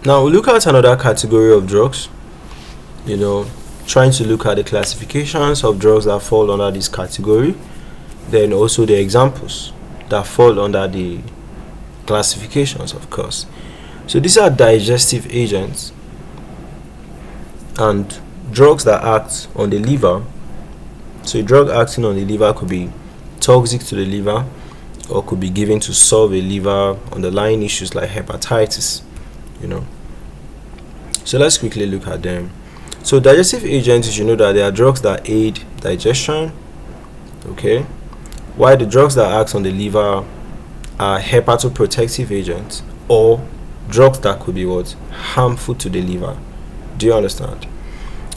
Now we look at another category of drugs, trying to look at the classifications of drugs that fall under this category, then also the examples that fall under the classifications, of course. So these are digestive agents and drugs that act on the liver. So a drug acting on the liver could be toxic to the liver or could be given to solve a liver underlying issues like hepatitis. So let's quickly look at them. So digestive agents, that they are drugs that aid digestion, okay, while the drugs that act on the liver are hepatoprotective agents or drugs that could be harmful to the liver. Do you understand?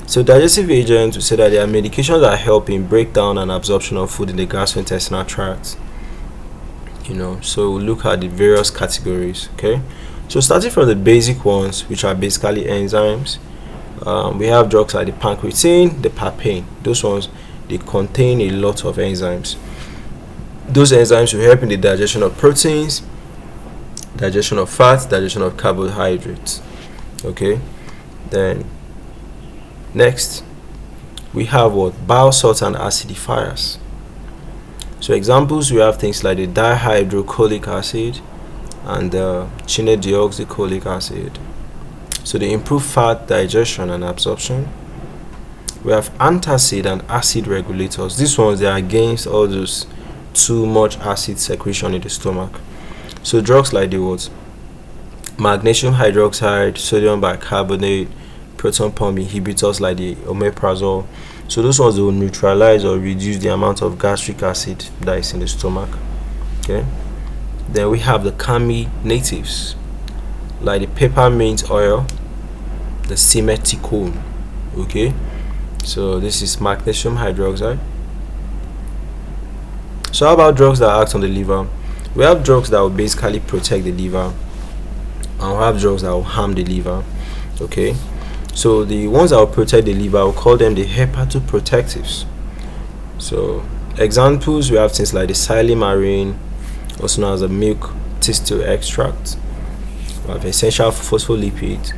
So digestive agents, we say that they are medications that help in breakdown and absorption of food in the gastrointestinal tract. So we'll look at the various categories, okay? So starting from the basic ones, which are basically enzymes, we have drugs like the pancreatin, the papain. Those ones, they contain a lot of enzymes. Those enzymes will help in the digestion of proteins, digestion of fats, digestion of carbohydrates. Okay, then next we have bile salts and acidifiers. So examples, we have things like the dihydrocholic acid and the chinedeoxycholic acid. So they improve fat digestion and absorption. We have antacid and acid regulators. These ones, they are against all those too much acid secretion in the stomach. So drugs like the magnesium hydroxide, sodium bicarbonate, proton pump inhibitors like the omeprazole. So those ones will neutralize or reduce the amount of gastric acid that is in the stomach. Okay. Then we have the carminatives like the peppermint oil, the simethicone. Okay. So this is magnesium hydroxide. So how about drugs that act on the liver? We have drugs that will basically protect the liver, and we have drugs that will harm the liver. Okay. So the ones that will protect the liver, we'll call them the hepatoprotectives. So examples, we have things like the silymarin, also known as the milk thistle extract. We have essential phospholipid.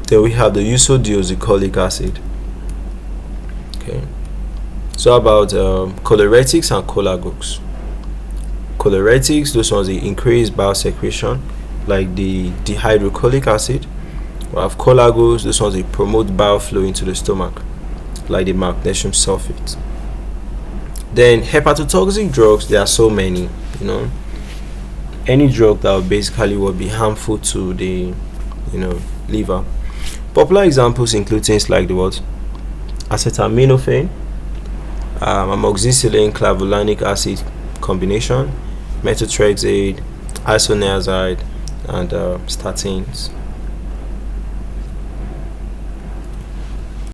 Then we have the ursodeoxycholic acid. Okay. So how about choleretics and cholagogues? Choleretics, those ones, they increase bile secretion, like the dihydrocholic acid. We have cholagogues, those ones, they promote bile flow into the stomach, like the magnesium sulfate. Then hepatotoxic drugs, there are so many, any drug that will basically will be harmful to the liver. Popular examples include things like the acetaminophen, amoxicillin clavulanic acid combination, methotrexate, isoniazid, and statins.